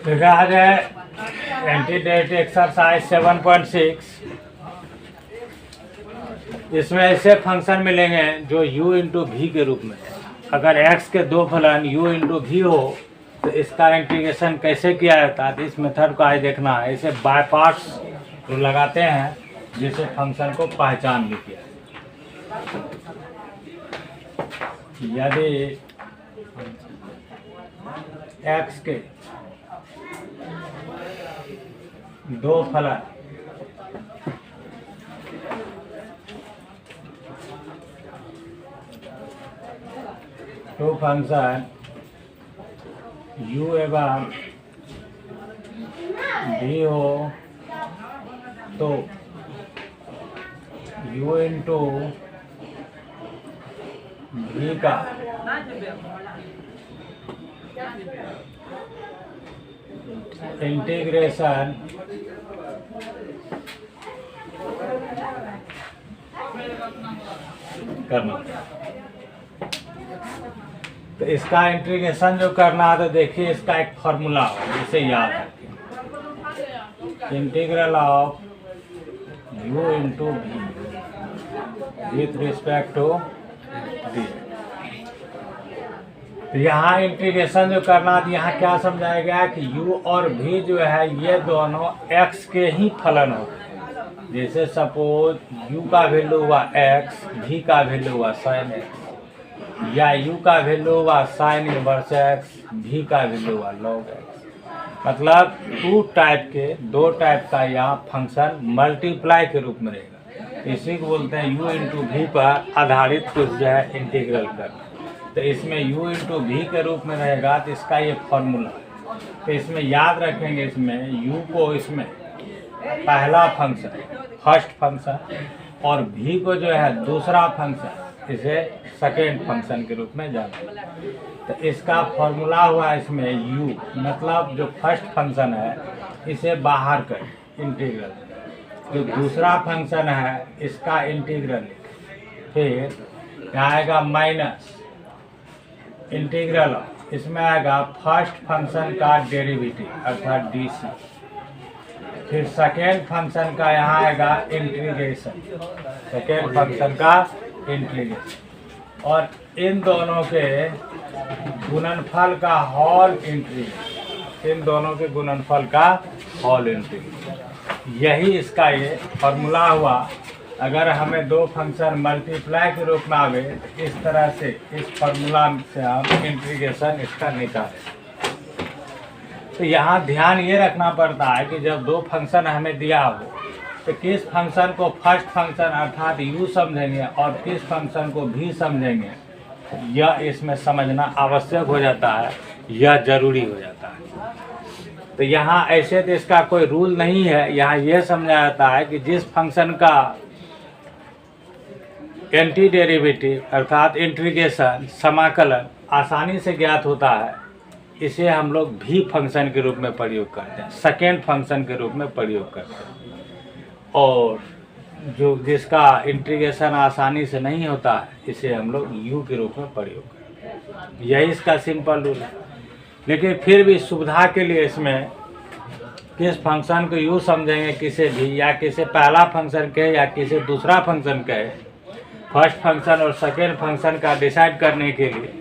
देखा जाए antedate exercise 7.6। इसमें ऐसे फंक्शन मिलेंगे जो u इंटू वी के रूप में। अगर x के दो फलन u इंटू वी हो तो इसका इंटीग्रेशन कैसे किया जाता है, तो इस मेथड को आज देखना है। इसे बाय पार्ट्स तो लगाते हैं जिससे फंक्शन को पहचान भी किया। यदि x के दो फलन तो फंक्शन u एवं v हो तो u इंटू v का इंटीग्रेशन करना। तो इसका इंटीग्रेशन जो करना है तो देखिए इसका एक फॉर्मूला है जिसे याद रखें। Integral of u into v with respect to d. तो यहाँ इंटीग्रेशन जो करना है, यहाँ क्या समझाया गया है कि u और v जो है ये दोनों x के ही फलन होते हैं। जैसे सपोज u का वैल्यू हुआ x, v का वैल्यू हुआ sin x, या u का वैल्यू हुआ sin इनवर्स x, v का वैल्यू हुआ log x। मतलब दो टाइप का यहाँ फंक्शन मल्टीप्लाई के रूप में रहेगा। इसी को बोलते हैं u इंटू वी पर आधारित कुछ जो है इंटीग्रल करना। तो इसमें u इंटू वी के रूप में रहेगा, तो इसका ये फॉर्मूला। तो इसमें याद रखेंगे, इसमें u को इसमें पहला फंक्शन फर्स्ट फंक्शन और v को जो है दूसरा फंक्शन, इसे सेकेंड फंक्शन के रूप में जाना। तो इसका फॉर्मूला हुआ इसमें u, मतलब जो फर्स्ट फंक्शन है इसे बाहर कर इंटीग्रल, जो दूसरा फंक्शन है इसका इंटीग्रल, फिर यहाँ आएगा माइनस इंटीग्रल, इसमें आएगा फर्स्ट फंक्शन का डेरिवेटिव अर्थात डी, फिर सेकेंड फंक्शन का यहाँ आएगा इंटीग्रेशन, सेकेंड फंक्शन का इंटीग्रेशन, और इन दोनों के गुणनफल का होल इंटीग्रेशन, इन दोनों के गुणनफल का होल इंटीग्रेशन। यही इसका ये फॉर्मूला हुआ। अगर हमें दो फंक्शन मल्टीप्लाई के रूप में आवे तो इस तरह से इस फॉर्मूला से हम इंटीग्रेशन इसका निकालें। तो यहाँ ध्यान ये रखना पड़ता है कि जब दो फंक्शन हमें दिया हो तो किस फंक्शन को फर्स्ट फंक्शन अर्थात u समझेंगे और किस फंक्शन को v समझेंगे, यह इसमें समझना आवश्यक हो जाता है, यह जरूरी हो जाता है। तो यहाँ ऐसे तो इसका कोई रूल नहीं है। यहाँ यह समझा जाता है कि जिस फंक्शन का एंटी डेरिवेटिव अर्थात इंटीग्रेशन समाकलन आसानी से ज्ञात होता है, इसे हम लोग भी फंक्शन के रूप में प्रयोग करते हैं, सेकेंड फंक्शन के रूप में प्रयोग करते हैं। और जो जिसका इंटीग्रेशन आसानी से नहीं होता है इसे हम लोग u के रूप में प्रयोग करते हैं। यही इसका सिंपल रूल है। लेकिन फिर भी सुविधा के लिए इसमें किस फंक्शन को u समझेंगे, किसे भी, या किसे पहला फंक्शन कहे या किसे दूसरा फंक्शन कहे, फर्स्ट फंक्शन और सेकेंड फंक्शन का डिसाइड करने के लिए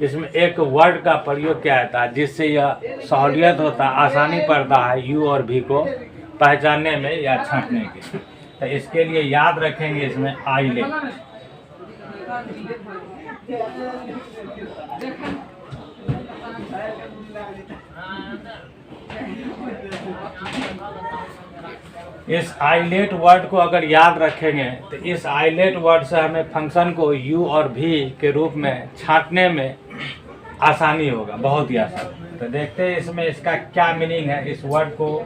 इसमें एक वर्ड का प्रयोग किया जाता है जिससे यह सहूलियत होता है, आसानी पड़ता है u और v को पहचानने में या छांटने के। तो इसके लिए याद रखेंगे इसमें आइलेट। इस आइलेट वर्ड को अगर याद रखेंगे तो इस आइलेट वर्ड से हमें फंक्शन को u और v के रूप में छांटने में आसानी होगा, बहुत ही आसान। तो देखते हैं इसमें इसका क्या मीनिंग है, इस वर्ड को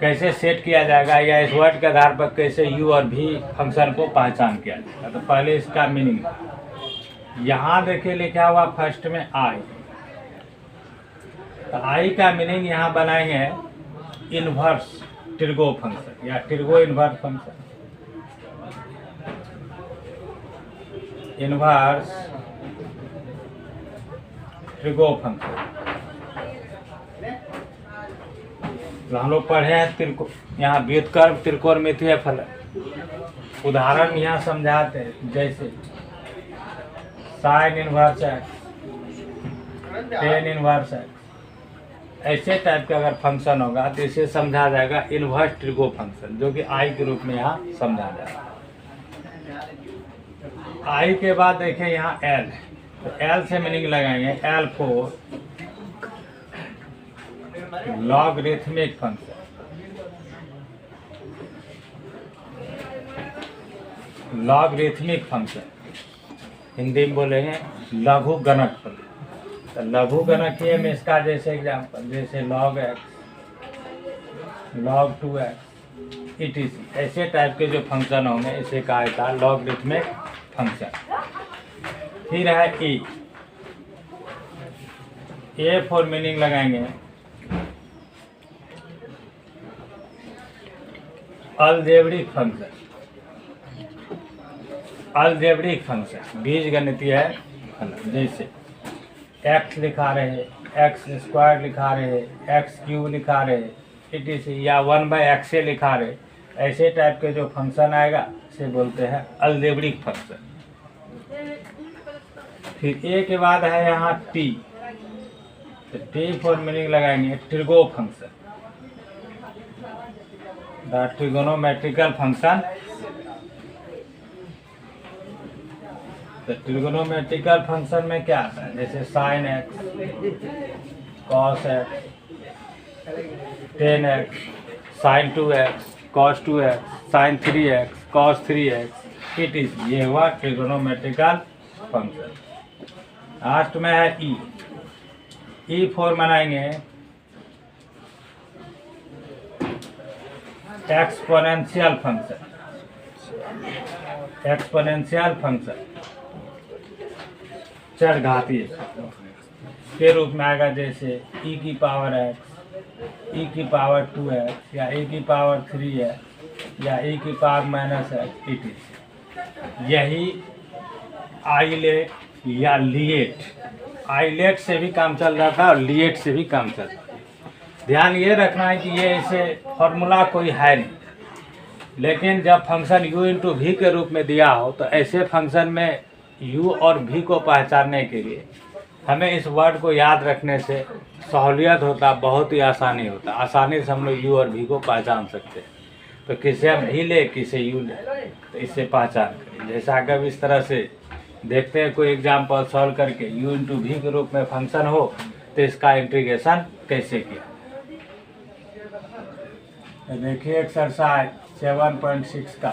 कैसे सेट किया जाएगा या इस वर्ड के आधार पर कैसे u और v फंक्शन को पहचान किया जाएगा। तो पहले इसका मीनिंग यहाँ देखिए लिखा हुआ फर्स्ट में i। तो i का मीनिंग यहाँ बनाएंगे इन्वर्स टिर्गो फंक्शन या टिर्गो इन्वर्स फंक्शन, इन्वर्स टिर्गो फंक्शन। तो हम लोग पढ़े हैं यहाँ व्युत्क्रम त्रिकोणमितीय फलन। उदाहरण यहाँ समझाते हैं, जैसे sine inverse x, tan inverse x, ऐसे टाइप का अगर फंक्शन होगा तो इसे समझा जाएगा इनवर्स ट्रिगो फंक्शन, जो कि आई के रूप में यहाँ समझा जाएगा। आई के बाद देखें यहाँ एल, तो एल से मीनिंग लगाएंगे L four logarithmic function, logarithmic function Hindi में बोलेंगे लघु गणक फंक्शन। तो लघु गणकीय में इसका जैसे एग्जाम्पल, जैसे log x, log 2x etc, ऐसे टाइप के जो फंक्शन होंगे इसे कहा जाता है लॉगरिथमिक फंक्शन। फिर है ए फॉर मीनिंग लगाएंगे अलजेब्रिक फंक्शन, अलजेब्रिक फंक्शन बीजगणितीय है। जैसे एक्स लिखा रहे, एक्स स्क्वायर लिखा रहे, एक्स क्यूब लिखा रहे etc, या 1/x लिखा रहे, ऐसे टाइप के जो फंक्शन आएगा इसे बोलते हैं अलजेब्रिक फंक्शन। फिर ए के बाद है यहाँ टी, तो टी फॉर मीनिंग लगाएंगे trigo function, the trigonometrical function. तो ट्रिगोनोमेट्रिकल फंक्शन में क्या आता है, जैसे sine x, cos x, tan x, sine 2x, cos 2x, sine 3x, cos 3x etc, ये हुआ ट्रिगोनोमेट्रिकल फंक्शन। लास्ट में है ई फॉर बनाएंगे एक्सपोनेंशियल फंक्शन, एक्सपोनेंशियल फंक्शन चरघातीय के रूप में आएगा, जैसे ई की पावर एक्स, ई की पावर 2x, या ई की पावर 3x, या ई की पावर -x etc। यही आइलेट या लिएट, आइलेट से भी काम चल रहा था और लिएट से भी काम चल रहा है। ध्यान ये रखना है कि ये ऐसे फॉर्मूला कोई है नहीं, लेकिन जब फंक्शन u इंटू वी के रूप में दिया हो तो ऐसे फंक्शन में u और v को पहचानने के लिए हमें इस वर्ड को याद रखने से सहूलियत होता, बहुत ही आसानी होता, आसानी से हम लोग u और v को पहचान सकते हैं। तो किसे हम v ले, किसे u ले, तो इससे पहचान करें। जैसा अगर इस तरह से देखते हैं कोई एग्जाम्पल सॉल्व करके u इंटू वी के रूप में फंक्शन हो तो इसका इंटीग्रेशन कैसे किया। देखिए एक्सरसाइज 7.6 का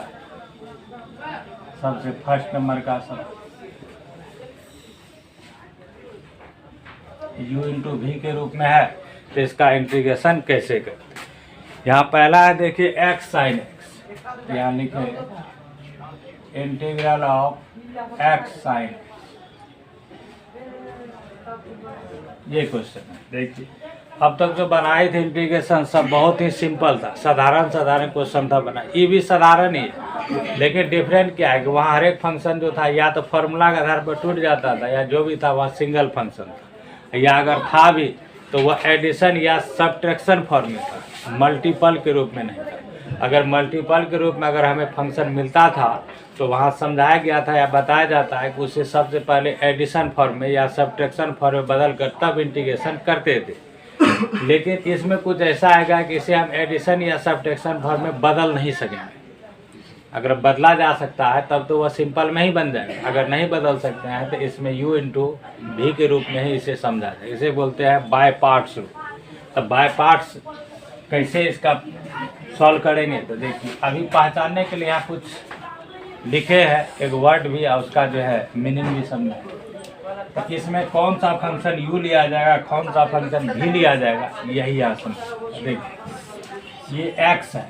सबसे फर्स्ट नंबर का सवाल, u इंटू वी के रूप में है तो इसका इंटीग्रेशन कैसे करते हैं। यहाँ पहला है देखिए x साइन एक्स, यहाँ लिखे इंटीग्रल ऑफ x साइन, ये क्वेश्चन है। देखिए अब तक जो बनाए थे इंटीग्रेशन सब बहुत ही सिंपल था, साधारण क्वेश्चन था बना, ये भी साधारण ही है, लेकिन डिफरेंट क्या है कि वहाँ हर एक फंक्शन जो था या तो फॉर्मूला के आधार पर टूट जाता था, या जो भी था वह सिंगल फंक्शन था, या अगर था भी तो वह एडिशन या सब्ट्रैक्शन फॉर्म में था, मल्टीपल के रूप में नहीं था। अगर मल्टीपल के रूप में अगर हमें फंक्शन मिलता था तो वहाँ समझाया गया था या बताया जाता है कि उसे सबसे पहले एडिशन फॉर्म में या सब्ट्रैक्शन फॉर्म में बदल कर तब इंटीग्रेशन करते थे। लेकिन इसमें कुछ ऐसा आएगा कि इसे हम एडिशन या सब्ट्रैक्शन फॉर्म में बदल नहीं सकेंगे। अगर बदला जा सकता है तब तो वह सिंपल में ही बन जाएगा, अगर नहीं बदल सकते हैं तो इसमें u इंटू वी के रूप में ही इसे समझा जाए। इसे बोलते हैं बाय पार्ट्स रूल। तब बाय पार्ट्स कैसे इसका सॉल्व करेंगे, तो देखिए अभी पहचानने के लिए यहाँ कुछ लिखे हैं, एक वर्ड भी और उसका जो है मीनिंग भी समझा। तो इसमें कौन सा फंक्शन u लिया जाएगा, कौन सा फंक्शन v लिया जाएगा, यही आप समझ। देखिए ये x है,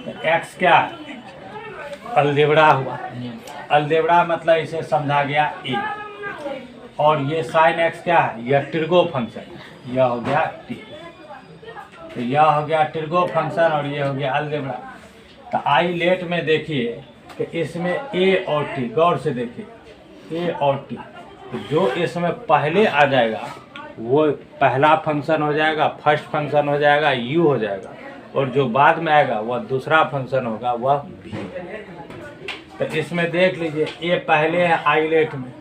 तो x क्या है, अलजेब्रा हुआ। अलजेब्रा मतलब इसे समझा गया a, और ये साइन x क्या है, यह ट्रिगो फंक्शन, यह हो गया t, तो यह हो गया ट्रिगो फंक्शन और ये हो गया अलजेब्रा। तो आई लेट में देखिए कि इसमें a और t, गौर से देखिए a और t, तो जो इसमें पहले आ जाएगा वो पहला फंक्शन हो जाएगा, फर्स्ट फंक्शन हो जाएगा, यू हो जाएगा, और जो बाद में आएगा वह दूसरा फंक्शन होगा, वह भी। तो इसमें देख लीजिए, ये पहले है आइलेट में,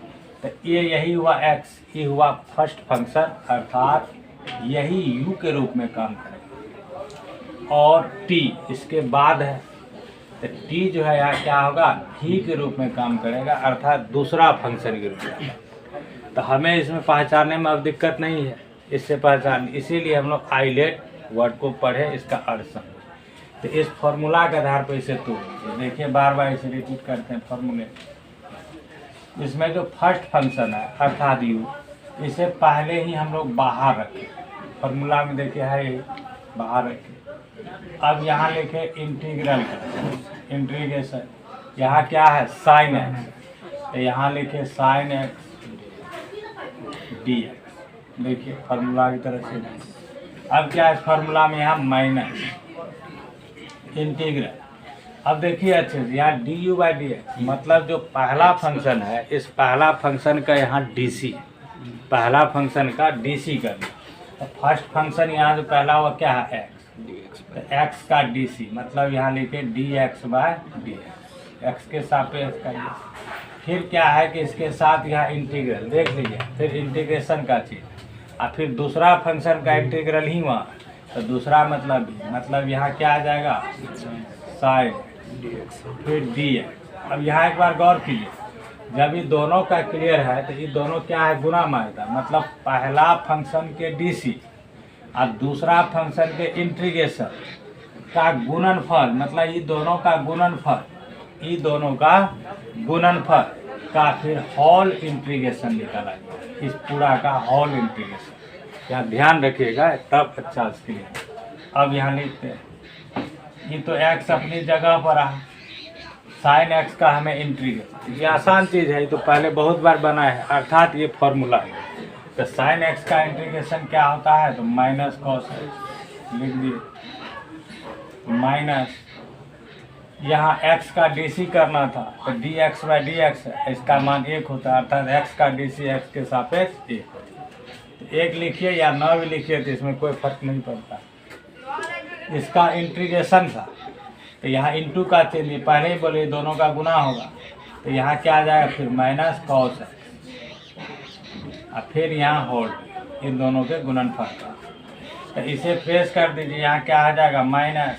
तो ये यही हुआ एक्स, ये हुआ फर्स्ट फंक्शन, अर्थात यही यू के रूप में काम करेगा, और टी इसके बाद है, तो टी जो है यहाँ क्या होगा, भी के रूप में काम करेगा, अर्थात दूसरा फंक्शन के रूप में। तो हमें इसमें पहचानने में अब दिक्कत नहीं है, इससे पहचान, इसीलिए हम लोग आइलेट वर्ड को पढ़े, इसका अर्थ समझे। तो इस फॉर्मूला के आधार पर इसे तोड़ देखिए, बार बार इसे रिपीट करते हैं फॉर्मूले। इसमें जो फर्स्ट फंक्शन है अर्थात यू, इसे पहले ही हम लोग बाहर रखें, फॉर्मूला में देखिए है ये बाहर रखें। अब यहाँ लिखे इंटीग्रल का इंटीग्रेशन, यहाँ क्या है साइन एक्स, तो यहाँ लिखे साइन एक्स डी एक्स, देखिए फार्मूला की तरह से। अब क्या है इस फार्मूला में, यहाँ माइनस इंटीग्रल। अब देखिए अच्छे से, यहाँ D you by D x, मतलब जो पहला फंक्शन है, इस पहला फंक्शन का यहाँ डी सी, पहला फंक्शन का डी सी करना। तो फर्स्ट फंक्शन यहाँ जो पहला हुआ क्या है एक्स, तो एक्स का डी सी, मतलब यहाँ लिखे d x by d x, x के सापेक्ष का डी। फिर क्या है कि इसके साथ यहाँ इंटीग्रल देख लीजिए, फिर इंटीग्रेशन का चीज़, और फिर दूसरा फंक्शन का इंटीग्रल ही वहाँ, तो दूसरा मतलब यहाँ क्या आ जाएगा साइन फिर डी एक्स। अब यहाँ एक बार गौर कीजिए, जब ये दोनों का क्लियर है तो ये दोनों क्या है गुना मानेगा, मतलब पहला फंक्शन के डी सी और दूसरा फंक्शन के इंटीग्रेशन का गुणनफल, मतलब ये दोनों का गुणनफल, ये दोनों का गुणनफल का फिर होल इंटीग्रेशन निकाला जाए, इस पूरा का होल इंटीग्रेशन। यहाँ ध्यान रखिएगा तब अच्छा इसके लिए। अब यहाँ लिखते हैं, ये तो एक्स अपनी जगह पर आ, साइन एक्स का हमें इंटीग्रेशन, ये आसान चीज़ है, ये तो पहले बहुत बार बना है, अर्थात ये फॉर्मूला है। तो साइन एक्स का इंटीग्रेशन क्या होता है, तो माइनस कॉस एक्स लिख दिए, माइनस यहाँ x का डी करना था, तो D x by D x, इसका मान 1 होता है, अर्थात x का डी सी एक्स के सापेक्ष 1 होता है। तो 1 लिखिए या 9 भी लिखिए, तो इसमें कोई फर्क नहीं पड़ता। इसका इंटीग्रेशन था, तो यहाँ इंटू का चलिए, पहले ही बोले दोनों का गुना होगा, तो यहाँ क्या आ जाएगा फिर माइनस कॉस एक्स, और फिर यहाँ होल्ड, इन दोनों के गुणनफल का। तो इसे प्रेस कर दीजिए, यहाँ क्या आ जाएगा minus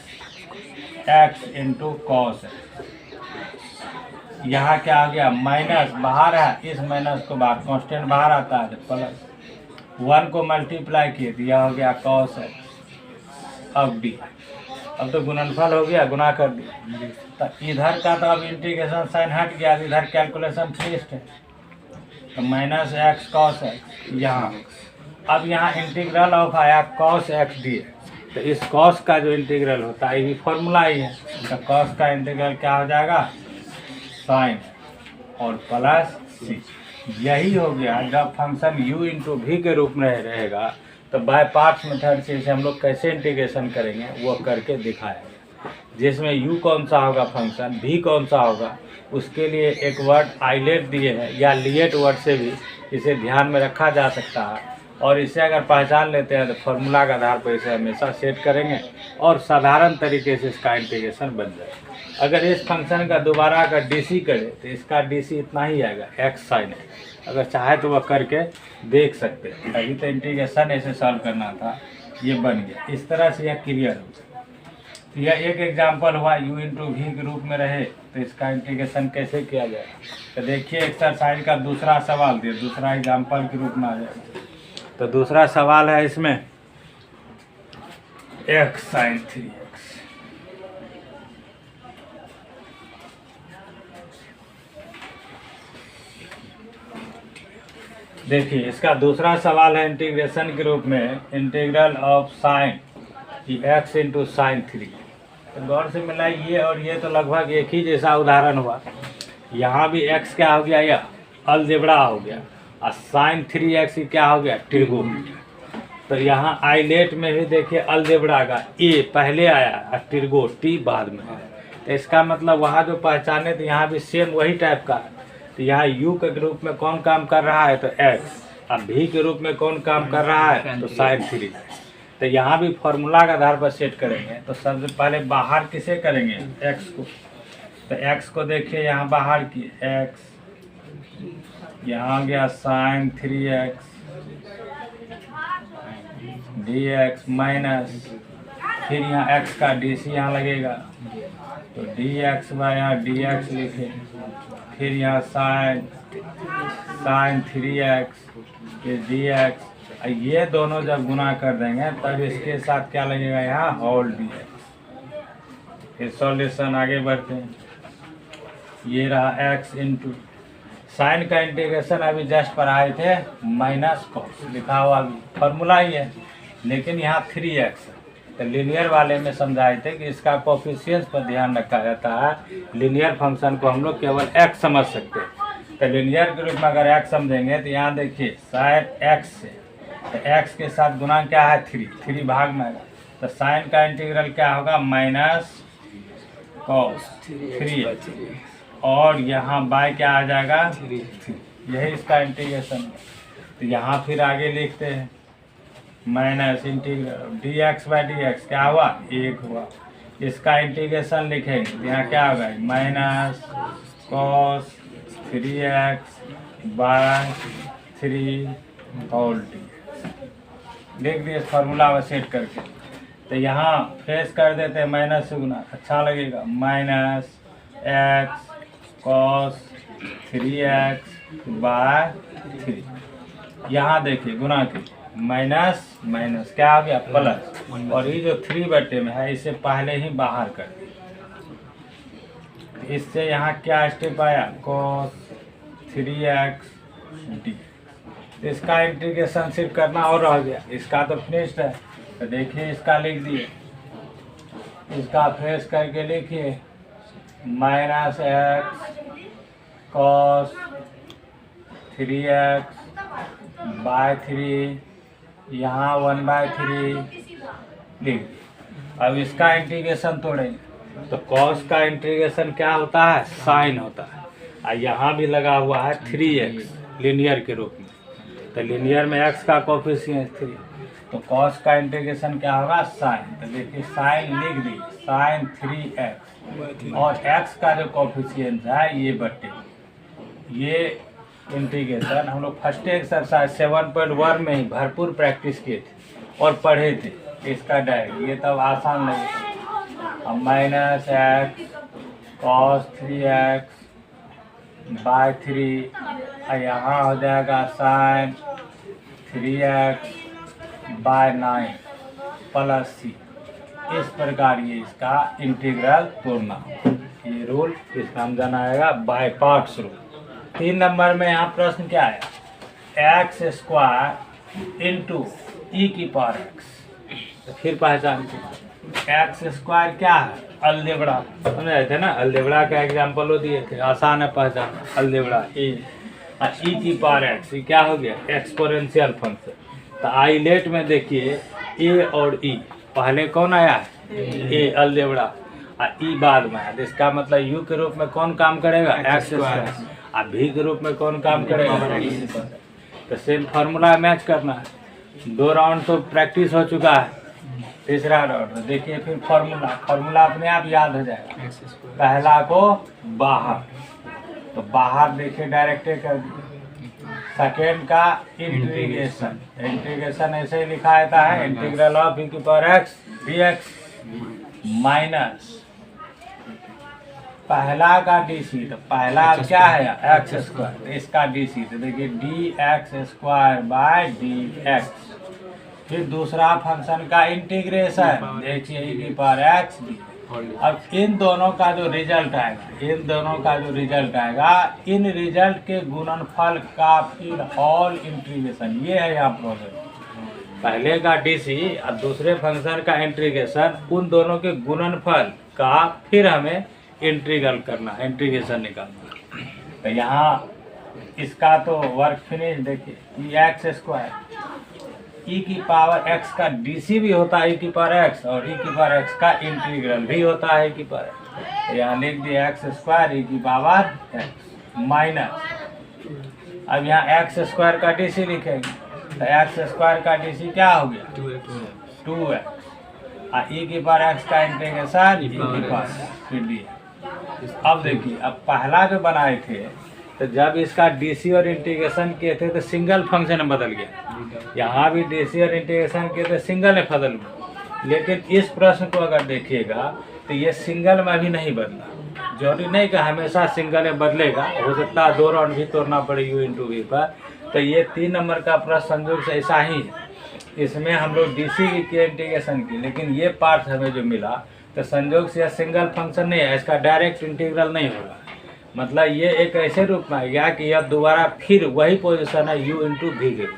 x into cos x. यहाँ क्या आ गया माइनस, बाहर है, इस माइनस को बाहर, कांस्टेंट बाहर आता है, प्लस 1 को मल्टीप्लाई किए तो यह हो गया कॉस एक्स। अब डी, अब तो गुणनफल हो गया, गुना कर दिया, तो इधर का तो अब इंटीग्रेशन साइन हट गया, इधर कैलकुलेशन फिक्स्ड है, तो माइनस एक्स कॉस एक्स यहाँ। अब यहाँ इंटीग्रल ऑफ आया कॉस एक्स डी, तो इस कॉस का जो इंटीग्रल होता है ये फॉर्मूला ही है, तो कॉस का इंटीग्रल क्या हो जाएगा साइन और प्लस सी। यही हो गया। जब फंक्शन u इंटू भी के रूप में रहेगा तो बाय पार्ट्स मेथड से इसे हम लोग कैसे इंटीग्रेशन करेंगे वो करके दिखाएंगे, जिसमें u कौन सा होगा फंक्शन, v कौन सा होगा, उसके लिए एक वर्ड आइलेट दिए हैं, या लिएट वर्ड से भी इसे ध्यान में रखा जा सकता है, और इसे अगर पहचान लेते हैं तो फॉर्मूला के आधार पर इसे हमेशा सेट करेंगे और साधारण तरीके से इसका इंटीग्रेशन बन जाएगा। अगर इस फंक्शन का दोबारा अगर डीसी करे तो इसका डीसी इतना ही आएगा एक्स साइन है, अगर चाहे तो वह करके देख सकते हैं। अभी तो इंटीग्रेशन ऐसे सॉल्व करना था, ये बन गया, इस तरह से यह क्लियर हो जाए। तो यह एक एग्जाम्पल हुआ u इंटू भी के रूप में रहे तो इसका इंटीग्रेशन कैसे किया जाए। तो देखिए एक्सरसाइज का दूसरा सवाल दिए, दूसरा एग्जाम्पल के रूप में आ जाएगा। तो दूसरा सवाल है इसमें x साइन 3x, देखिए इसका दूसरा सवाल है इंटीग्रेशन के रूप में, integral of sine x into sine 3। तो गौर से मिला ये और ये तो लगभग एक ही जैसा उदाहरण हुआ। यहाँ भी x क्या हो गया, यह अलजेब्रा हो गया, और साइन 3x क्या हो गया ट्रिगोनोमेट्री। तो यहाँ आइलेट में भी देखिए अलजेब्रा का a पहले आया और ट्रिगो t बाद में आया। तो इसका मतलब वहाँ जो पहचाने तो यहाँ भी सेम वही टाइप का है। तो यहाँ u के ग्रुप में कौन काम कर रहा है, तो x, अब भी के रूप में कौन काम कर रहा है, तो साइन 3। तो यहाँ भी फॉर्मूला के आधार पर सेट करेंगे। तो सबसे पहले बाहर किसे करेंगे, x को। तो x को देखिए यहाँ बाहर की x, यहाँ गया साइन 3x dx माइनस, फिर यहाँ x का dc यहाँ लगेगा, तो dx बाय यहाँ dx लिखे, फिर यहाँ साइन 3x फिर dx। ये दोनों जब गुना कर देंगे तब इसके साथ क्या लगेगा, यहाँ होल dx। फिर सॉल्यूशन आगे बढ़ते हैं। ये रहा x इंटू साइन का इंटीग्रेशन अभी जस्ट पढ़ाए थे, माइनस कॉस लिखा हुआ अभी फॉर्मूला ही है, लेकिन यहाँ 3x है। तो लीनियर वाले में समझाए थे कि इसका कोफिशिएंट्स पर ध्यान रखा जाता है। लीनियर फंक्शन को हम लोग केवल x समझ सकते हैं। तो लीनियर के रूप में अगर x समझेंगे तो यहाँ देखिए साइन x से, तो x के साथ गुना क्या है 3 भाग में आएगा। तो साइन का इंटीग्रल क्या होगा, माइनस कॉस 3x, और यहाँ बाय क्या आ जाएगा 3। यही इसका इंटीग्रेशन है। तो यहाँ फिर आगे लिखते हैं minus integral dx by dx क्या हुआ, 1 हुआ। इसका इंटीग्रेशन लिखेंगे तो यहाँ क्या होगा, minus cos 3x by 3 whole dx। लिख दिए फार्मूला में सेट करके। तो यहाँ फेस कर देते हैं माइनस से गुना, अच्छा लगेगा, minus x cos 3x by 3। यहाँ देखिए गुना के माइनस माइनस क्या आ गया प्लस, और ये जो 3 में है इसे पहले ही बाहर कर दिया। इससे यहाँ क्या स्टेप आया, कॉस 3x डी। इसका इंटीग्रेशन सिर्फ करना और रह गया, इसका तो फिनिश्ड है। तो देखिए इसका लिख दिए, इसका फेस करके लिखिए minus x cos 3x by 3, यहाँ 1/3 लिख। अब इसका इंटीग्रेशन तोड़ेंगे तो कॉस का इंटीग्रेशन क्या होता है, साइन होता है, और यहाँ भी लगा हुआ है 3x लीनियर के रूप में। तो लीनियर में x का कोफिशिएंट 3, तो कॉस का इंटीग्रेशन क्या होगा, साइन। तो देखिए साइन लिख दी, साइन 3x, और x का जो कोफिशिएंट है ये बटे। ये इंटीग्रेशन हम लोग फर्स्ट एक्सरसाइज 7.1 में ही भरपूर प्रैक्टिस किए थे और पढ़े थे। इसका डायरेक्ट ये तब आसान लगेगा। अब minus x cos 3x by 3, और यहाँ हो जाएगा sign 3x bye 9 plus c। इस प्रकार ये इसका इंटीग्रल तोड़ना, ये रूल इसका हम जाना आएगा बाय पार्ट्स रूल। 3 नंबर में यहाँ प्रश्न क्या आया, x स्क्वायर इंटू ई की पावर x। तो फिर पहचान x स्क्वायर क्या है, अलजेब्रा, समझ रहे थे ना, अलजेब्रा का एग्जाम्पल दिए थे, आसान है पहचान। अलजेब्रा ए, और ई की पावर x, ये क्या हो गया, एक्सपोनेंशियल फंक्शन। तो आइलेट में देखिए ए और ई, पहले कौन आया है, ए अलजेब्रा, और ई बाद में है। इसका मतलब यू के रूप में कौन काम करेगा, एक्स स्क्वायर, और भी के रूप में कौन काम करेगा। तो सेम फार्मूला मैच करना है। 2 राउंड तो प्रैक्टिस हो चुका है, तीसरा राउंड देखिए फिर फार्मूला अपने आप याद हो जाएगा। पहला को बाहर, तो बाहर देखिए डायरेक्ट कर दिए। सेकेंड का इंटीग्रेशन, इंटीग्रेशन ऐसे ही लिखा जाता है, इंटीग्रल ऑफ ई की पावर एक्स डीएक्स माइनस पहला का डीसी। तो पहला क्या है एक्स स्क्वायर, इसका डीसी, तो देखिए D x square bye d x. फिर दूसरा फंक्शन का इंटीग्रेशन, देखिए ई की पावर एक्स डी। अब इन दोनों का जो रिजल्ट आएगा, इन रिजल्ट के गुणनफल का फिर होल इंटीग्रेशन, ये है यहाँ प्रॉब्लम। पहले का डीसी और दूसरे फंक्शन का इंटीग्रेशन, उन दोनों के गुणनफल का फिर हमें इंटीग्रल करना, इंटीग्रेशन निकालना। तो यहाँ इसका तो वर्क फिनिश। देखिए ई एक्स स्क्वायर, ई की पावर एक्स का डीसी भी होता है ई की पावर एक्स, और ई की पावर एक्स का इंटीग्रल भी होता है ई की पावर एक्स। तो यहाँ लिख दिया एक्स स्क्वायर ई की पावर एक्स माइनस अब यहाँ एक्स स्क्वायर का डीसी लिखेंगे, तो एक्स स्क्वायर का डीसी क्या हो गया 2x, और ई की पावर एक्स का इंटीग्रेशन ई की पावर फिर डी। अब देखिए, अब पहला जो बनाए थे तो जब इसका डीसी और इंटीग्रेशन किए थे तो सिंगल फंक्शन में बदल गया, यहाँ भी डीसी और इंटीग्रेशन किए थे सिंगल में बदल गया। लेकिन इस प्रश्न को अगर देखिएगा तो ये सिंगल में भी नहीं बदला, जरूरी नहीं कि हमेशा सिंगल में बदलेगा, हो सकता है 2 राउंड भी तोड़ना पड़े u इंटू वी पर। तो ये 3 नंबर का प्रश्न संयोग से ऐसा ही है, इसमें हम लोग डीसी की किए इंटीग्रेशन की, लेकिन ये पार्ट हमें जो मिला तो संयोग से यह सिंगल फंक्शन नहीं है, इसका डायरेक्ट इंटीग्रल नहीं होगा। मतलब ये एक ऐसे रूप में आ गया कि यह दोबारा फिर वही पोजीशन है u इंटू वी के,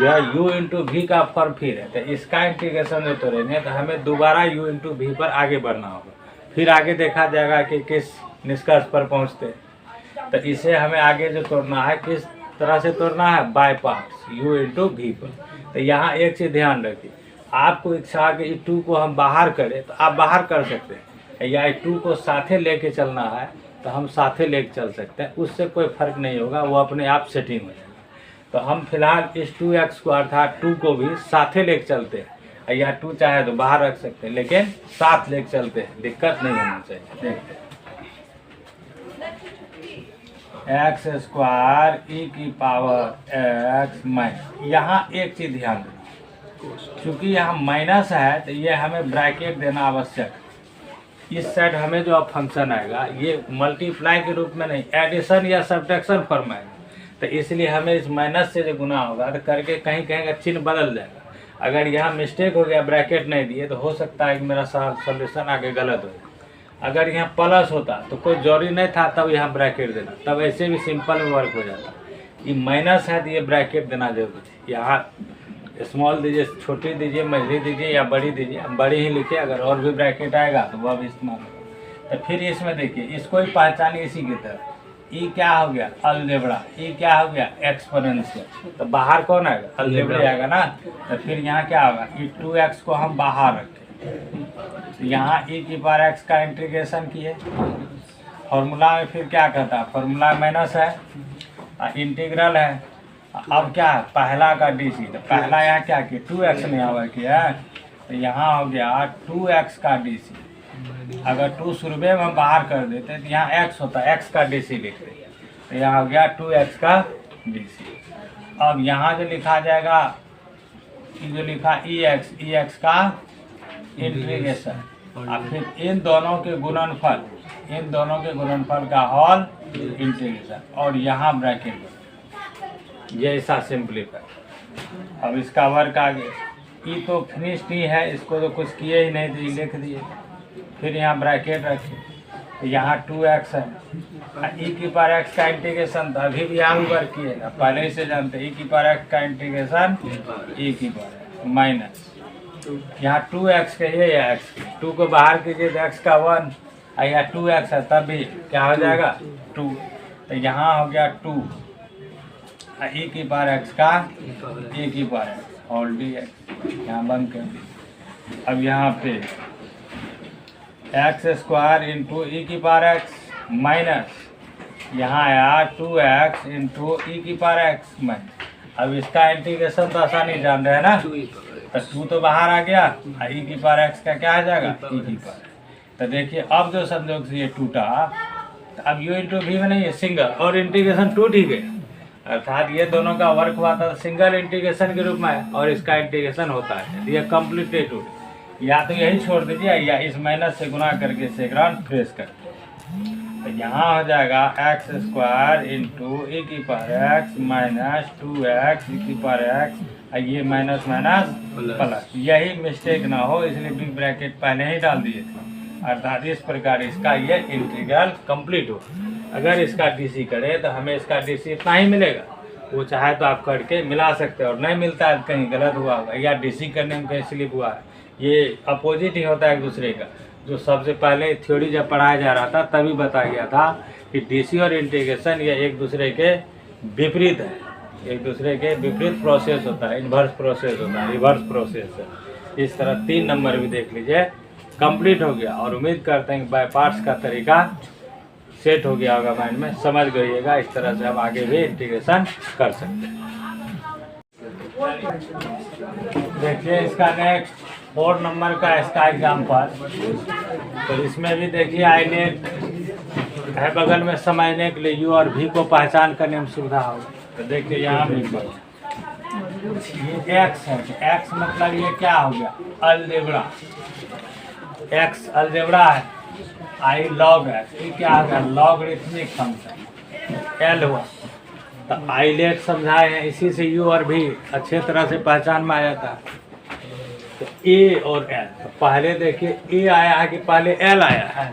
यह u इंटू वी का फॉर्म फिर है। तो इसका इंटीग्रेशन जो तोड़ेंगे तो हमें दोबारा u इंटू वी पर आगे बढ़ना होगा, फिर आगे देखा जाएगा कि किस निष्कर्ष पर पहुंचते। तो इसे हमें आगे जो तोड़ना है किस तरह से तोड़ना है, by parts u into v पर। तो यहाँ एक चीज़ ध्यान रखिए, आपको इच्छा कि 2 को हम बाहर करें तो आप बाहर कर सकते हैं, या 2 को साथे लेके चलना है तो हम साथे लेके चल सकते हैं, उससे कोई फर्क नहीं होगा, वो अपने आप सेटिंग हो जाएगा। तो हम फिलहाल इस 2x को अर्थात 2 को भी साथे लेके चलते हैं, या 2 चाहे तो बाहर रख सकते हैं, लेकिन साथ लेके चलते हैं, दिक्कत नहीं होनी चाहिए। देखते हैं, एक्स स्क्वायर ई की पावर एक्स माइनस, यहाँ एक चीज़ ध्यान देना, क्योंकि यहाँ माइनस है तो ये हमें ब्रैकेट देना आवश्यक है। इस साइड हमें जो अब फंक्शन आएगा ये मल्टीप्लाई के रूप में नहीं, एडिशन या सब्ट्रैक्शन फॉर्म आएगा, तो इसलिए हमें इस माइनस से जो गुना होगा तो करके कहीं कहीं का चिन्ह बदल जाएगा। अगर यहाँ मिस्टेक हो गया, ब्रैकेट नहीं दिए, तो हो सकता है कि मेरा सॉल्यूशन आगे गलत हो जाए। अगर यहाँ प्लस होता तो कोई जरूरी नहीं था तब यहाँ ब्रैकेट देना, तब ऐसे भी सिंपल में वर्क हो जाता। ये माइनस है तो ये ब्रैकेट देना जरूरी है। यहाँ स्मॉल दीजिए, छोटी दीजिए, मझली दीजिए या बड़ी दीजिए, बड़ी ही लिखिए, अगर और भी ब्रैकेट आएगा तो वह भी इस्तेमाल होगा। तो फिर इसमें देखिए, इसको ही पहचानिए इसी की तरह। ई क्या हो गया, अलजेब्रा, ई क्या हो गया, एक्सपोनेंशियल, तो बाहर कौन आएगा, अलजेब्रा आएगा ना। तो फिर यहाँ क्या होगा, ई 2x को हम बाहर रखें, यहाँ ई की पावर एक्स का इंटीग्रेशन किए, फॉर्मूला में फिर क्या कहता है, फॉर्मूला माइनस है, इंटीग्रल है। अब क्या है, पहला का डीसी, तो पहला यहाँ क्या किया 2x ने आवा किया, तो यहाँ हो गया 2x का डीसी। अगर 2 शुरू में हम बाहर कर देते तो यहाँ x होता, x का डीसी लिखते, तो यहाँ हो गया 2x का डीसी। अब यहाँ जो लिखा जाएगा, जो लिखा ex का इंटीग्रेशन, और फिर इन दोनों के गुणनफल, इन दोनों के गुणनफल का हॉल इंटीग्रेशन, और यहाँ ब्रैकेट, ये ऐसा सिंपलीफाई। अब इसका वर्क आगे, ई तो फिनिश नहीं है, इसको तो कुछ किए ही नहीं, तो ये लिख दिए, फिर यहाँ ब्रैकेट रखे, तो यहाँ 2x है, ई की पावर एक्स का इंटीग्रेशन तो अभी भी यहाँ वर्क किए, पहले ही से जानते ई की पावर एक्स का इंटीग्रेशन ई की पावर माइनस, यहाँ 2x कहिए या x, 2 को बाहर कीजिए तो x का 1, या 2x है तब भी क्या हो जाएगा 2, तो यहाँ हो गया 2, ई की पावर एक्स का ई की पावर एक्स और डी एक्स, यहाँ बंद कर दी। अब यहाँ पे एक्स स्क्वायर इंटू ई की पावर एक्स माइनस, यहाँ आया 2x इंटू ई की पावर एक्स माइनस। अब इसका इंटीग्रेशन तो आसानी जान रहे हैं ना, तो 2 तो बाहर आ गया, ई की पावर एक्स का क्या आ जाएगा ई की पावर। तो देखिए अब जो संयोग से ये टूटा, तो अब यू इंटू वी में नहीं है सिंगल, और इंटीग्रेशन टूट ही गया, अर्थात ये दोनों का वर्क हुआ था सिंगल इंटीग्रेशन के रूप में, और इसका इंटीग्रेशन होता है, ये कम्प्लीटली टूट। या तो यही छोड़ दीजिए, या इस माइनस से गुना करके सेकंड फ्रेश कर, तो यहाँ हो जाएगा एक्स स्क्वायर इंटू ई की पावर एक्स माइनस 2x ई की पावर एक्स, ये माइनस माइनस प्लस। यही मिस्टेक ना हो इसलिए बिग ब्रैकेट पहले ही डाल दिए थे, अर्थात इस प्रकार इसका ये इंटीग्रल कंप्लीट हो। अगर इसका डीसी करे तो हमें इसका डीसी इतना ही मिलेगा, वो चाहे तो आप करके मिला सकते हैं, और नहीं मिलता है कहीं गलत हुआ होगा, या डीसी करने में कहीं स्लिप हुआ है, ये अपोजिट ही होता है एक दूसरे का। जो सबसे पहले थ्योरी जब पढ़ाया जा रहा था तभी बताया गया था कि डीसी और इंटीग्रेशन ये एक दूसरे के विपरीत है, एक दूसरे के विपरीत प्रोसेस होता है, इन्वर्स प्रोसेस होता है, रिवर्स प्रोसेस है। इस तरह 3 नंबर भी देख लीजिए कंप्लीट हो गया, और उम्मीद करते हैं कि बाय पार्ट्स का तरीका सेट हो गया होगा माइंड में, समझ गइएगा। इस तरह से हम आगे भी इंटीग्रेशन कर सकते हैं। देखिए इसका नेक्स्ट 4 नंबर का इसका एग्जाम्पल। तो इसमें भी देखिए आइलेट है बगल में, समझने के लिए यू और भी को पहचान करने में सुविधा हो। तो देखिए यहाँ भी ये एक्स है, एक्स मतलब ये क्या हो गया, अलजेब्रा। एक्स अलजेब्रा है, आई लॉग एक्स, ये क्या हो गया, लॉगरिथमिक फंक्शन एल हुआ। तो आइलेट समझाए हैं, इसी से यू और भी अच्छे तरह से पहचान में आ जाता है। तो ए और एल, तो पहले देखिए ए आया है कि पहले एल आया है,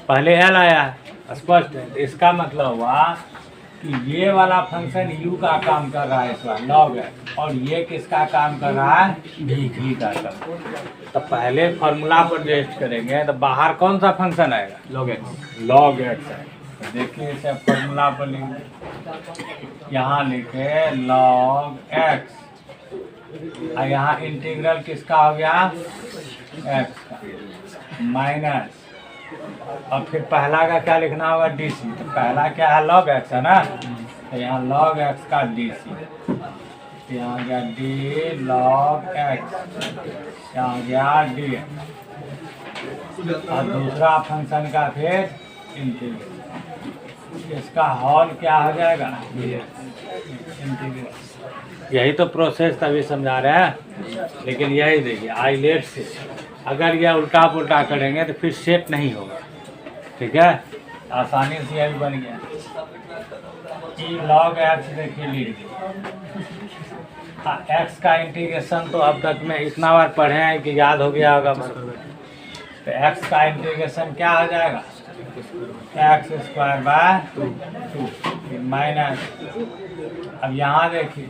पहले एल आया है, स्पष्ट है। तो इसका मतलब हुआ कि ये वाला फंक्शन यू का काम कर रहा है इस बार लॉग एक्स, और ये किसका काम कर रहा है, भी का काम। तो पहले फॉर्मूला पर टेस्ट करेंगे तो बाहर कौन सा फंक्शन आएगा, लॉग एक्स, लॉग एक्स है। तो देखिए इसे फॉर्मूला पर लिखें, यहाँ लिखे लॉग एक्स, और यहाँ इंटीग्रल किसका हो गया, एक्स का, माइनस, और फिर पहला का क्या लिखना होगा, डी सी। तो पहला क्या है, लॉग एक्स है ना, तो यहाँ लॉग एक्स का डी सी, यहाँ गया डी लॉग एक्स, यहाँ गया डी एक्स, और दूसरा फंक्शन का फिर इंटीग्रल, इसका हॉल क्या हो जाएगा, इंटीग्रल। यही तो प्रोसेस तभी समझा रहे हैं। लेकिन यही देखिए आइलेट से अगर यह उल्टा पुल्टा करेंगे तो फिर सेट नहीं होगा, ठीक है। आसानी से यही बन गया, ई लॉग एक्स देखिए लिख दिया। एक्स का इंटीग्रेशन तो अब तक में इतना बार पढ़े हैं कि याद हो गया होगा। तो एक्स का इंटीग्रेशन क्या हो जाएगा, एक्स स्क्वायर बाय 2 माइनस, अब यहाँ देखिए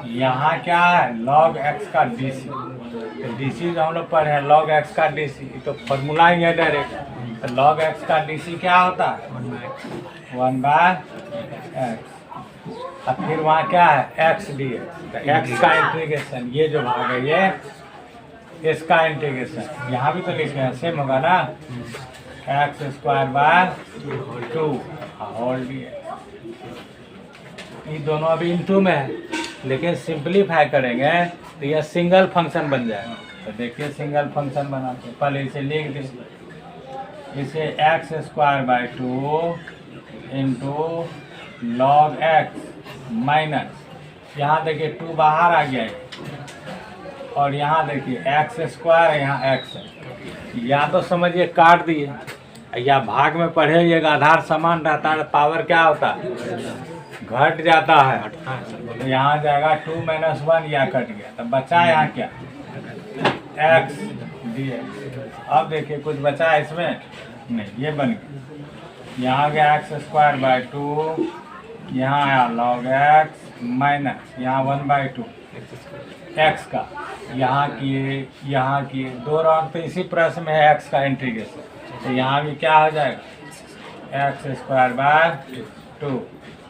यहाँ क्या है, लॉग एक्स का डी सी। तो डी सी जो हम लोग पढ़े हैं लॉग एक्स का डी सी, तो फॉर्मूला ही है डायरेक्ट। तो लॉग एक्स का डी सी क्या होता है, 1 बाय एक्स, और फिर वहाँ क्या है, एक्स डी एक्स। तो एक्स का इंटीग्रेशन ये जो भाग है ये इसका इंटीग्रेशन, यहाँ भी तो लिखे हैं सेम होगा ना, x square by 2 whole d x. ये दोनों अभी इनटू में है, लेकिन सिंपलीफाई करेंगे तो यह सिंगल फंक्शन बन जाएगा। तो देखिए सिंगल फंक्शन बनाते हैं, पहले इसे लिख दीजिए, इसे x square by 2 into log x minus, यहाँ देखिए 2 बाहर आ गया है, और यहाँ देखिए एक्स स्क्वायर है, यहाँ एक्स है, या तो समझिए काट दिए, या भाग में पढ़ेगा आधार समान रहता है, पावर क्या होता है, घट जाता है। तो यहाँ जाएगा 2 - 1, या कट गया, तो बचा यहाँ क्या, एक्स डी एक्स। अब देखिए कुछ बचा है इसमें नहीं, ये बन गया, यहाँ गया एक्स स्क्वायर बाय 2, यहाँ आया लॉग एक्स माइनस, यहाँ 1/2 एक्स का, यहाँ किए 2 राउंड। तो इसी प्रश्न में है एक्स का इंटीग्रेशन, तो यहाँ भी क्या हो जाएगा, x square by 2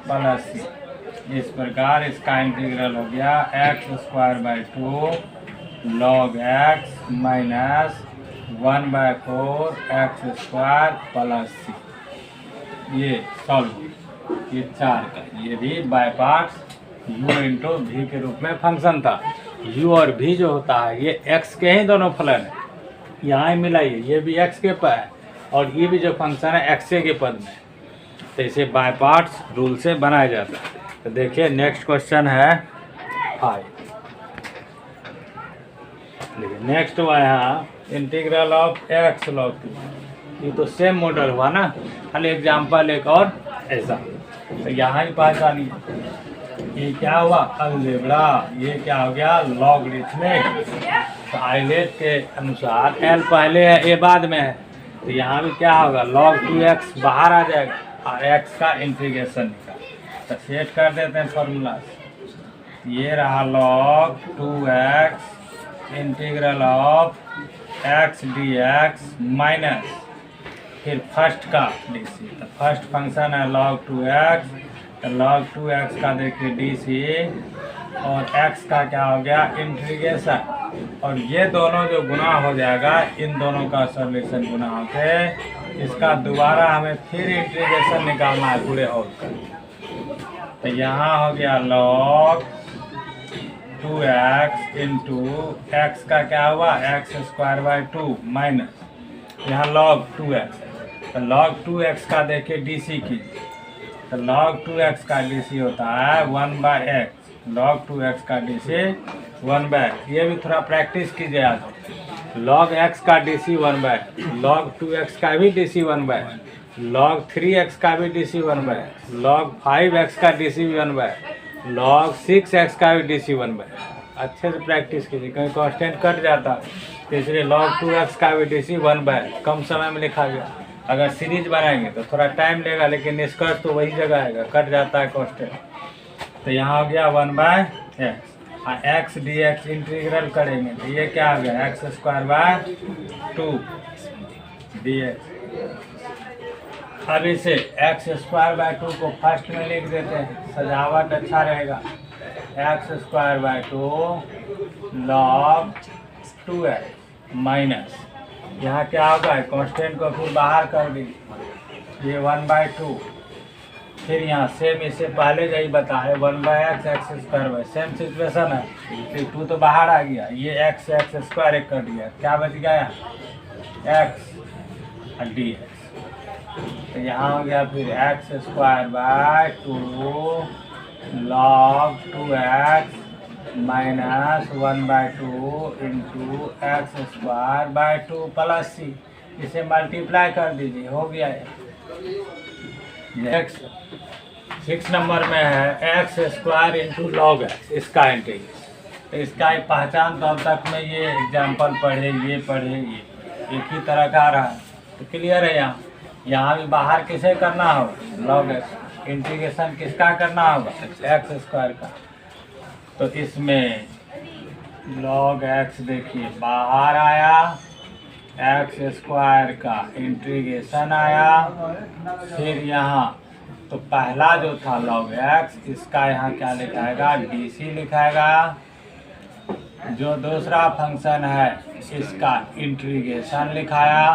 plus c. इस प्रकार इसका इंटीग्रल हो गया x square by 2 log x minus 1/4 x square plus c. ये सॉल्व, ये 4 का, ये भी बाय पार्ट्स u इंटू भी के रूप में फंक्शन था। u और v जो होता है ये x के ही दोनों फलन है, यहाँ ही मिलाइए, ये भी x के पर है और ये भी जो फंक्शन है x के पद में, तो इसे बाय पार्ट्स रूल से बनाया जाता है। तो देखिए नेक्स्ट क्वेश्चन है 5। देखिए नेक्स्ट हुआ यहाँ इंटीग्रल ऑफ x log 2। ये तो सेम मॉडल हुआ ना, खाली एग्जाम्पल एक और ऐसा। तो यहाँ ही पहचानिए, ये क्या हुआ, अलजेब्रा, ये क्या हो गया, लॉगरिथमिक। तो आइलेट के अनुसार l पहले है a बाद में है, तो यहाँ भी क्या होगा, log 2x बाहर आ जाएगा और x का इंटीग्रेशन निकाल। तो सेट कर देते हैं फॉर्मूला, ये रहा log 2x integral of x dx minus फिर फर्स्ट का dc। तो फर्स्ट फंक्शन है log 2x, तो log 2x का देखिए dc और x का क्या हो गया इंटीग्रेशन, और ये दोनों जो गुना हो जाएगा, इन दोनों का सॉल्यूशन गुना होके इसका दोबारा हमें फिर इंटीग्रेशन निकालना है पूरे होल का। तो यहाँ हो गया log 2x इंटू एक्स का क्या हुआ x² 2 माइनस यहाँ log 2x, तो log 2x का देखिए DC कीजिए, तो log 2x का DC होता है 1/x, log 2x का DC 1/x। ये भी थोड़ा प्रैक्टिस कीजिए आज। log x का DC 1/x, log 2x का भी DC 1/x, log 3x का भी DC 1/x, log 5x का DC 1/x, log 6x का भी DC 1/x। अच्छे से प्रैक्टिस कीजिए, कहीं कांस्टेंट कट जाता तो इसलिए log 2x का भी DC 1/x कम समय में लिखा गया। अगर सीरीज बनाएंगे तो थोड़ा टाइम लेगा, लेकिन निष्कर्ष तो वही जगह आएगा, कट जाता है कांस्टेंट। तो यहाँ हो गया 1/x, x dx इंटीग्रल करेंगे तो ये क्या आ गया x² 2 dx। अब इसे x² 2 को फर्स्ट में लिख देते हैं, सजावट अच्छा रहेगा। x² 2 log 2x माइनस यहाँ क्या होगा कांस्टेंट को फिर बाहर कर दीजिए, ये 1/2, फिर यहाँ सेम इससे पहले यही बताए 1/x x² सेम सिचुएशन है, फिर 2 तो बाहर आ गया, ये x² एक कर दिया, क्या बच गया x dx। तो यहाँ हो गया फिर x² 2 log 2x minus 1/2 into x² 2 plus c, इसे मल्टीप्लाई कर दीजिए, हो गया है। नेक्स्ट 6 नंबर में है x² इंटू log x, इसका इंटीग्रेशन। तो इसका एक पहचान तो अब तक में ये एग्जाम्पल पढ़े, ये पढ़े, ये एक ही तरह का आ रहा है, तो क्लियर है। यहाँ भी बाहर किसे करना होगा log x, इंटीग्रेशन किसका करना होगा x² का। तो इसमें log x देखिए बाहर आया, x² का इंटीग्रेशन आया, फिर यहाँ तो पहला जो था log x, इसका यहाँ क्या लिखाएगा DC लिखाएगा, जो दूसरा फंक्शन है इसका इंटीग्रेशन लिखाया,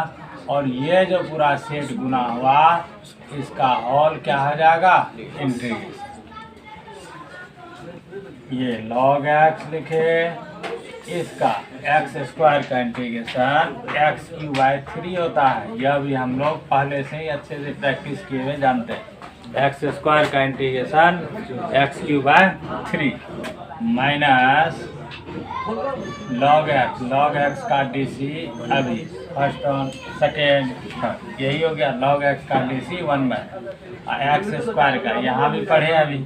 और ये जो पूरा सेट गुना हुआ इसका होल क्या हो जाएगा इंटीग्रेशन। ये log x लिखे, इसका x² का इंटीग्रेशन x³ होता है, यह भी हम लोग पहले से ही अच्छे से प्रैक्टिस किए हुए जानते हैं। x² का integration x³ minus log x का DC अभी फर्स्ट और सेकेंड थर्ड, यही हो गया log x का DC 1/x² का यहाँ भी पढ़े, अभी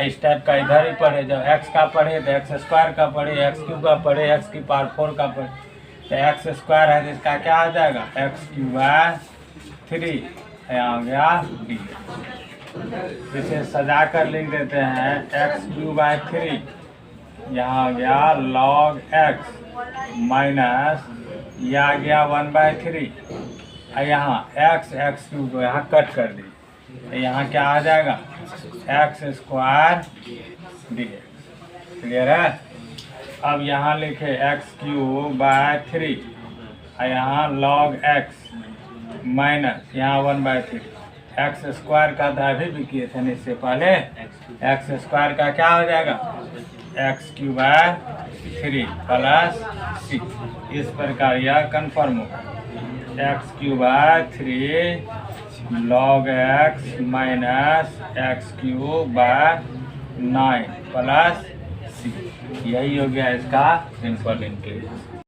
इस टाइप का इधर ही पढ़े, जब x का पढ़े तो x² का पढ़े, x³ का पढ़े, x⁴ का पढ़े, तो x² है तो इसका क्या हो जाएगा x³ 3, यहाँ हो गया d। इसे सजा कर लिख देते हैं x³ यहाँ आ गया log x माइनस यह आ गया 1/3, यहाँ x³ को यहाँ कट कर दी, तो यहाँ क्या आ जाएगा x² dx। क्लियर है। अब यहाँ लिखे x³ 3, यहाँ log x माइनस यहाँ 1/3, x² का तो अभी भी किए थे इससे पहले, x² का क्या हो जाएगा x³ प्लस c, इस प्रकार यह कन्फर्म होगा x³ 3 log x minus x³ 9 plus c, यही हो गया इसका सिंपल इंटीग्रेशन।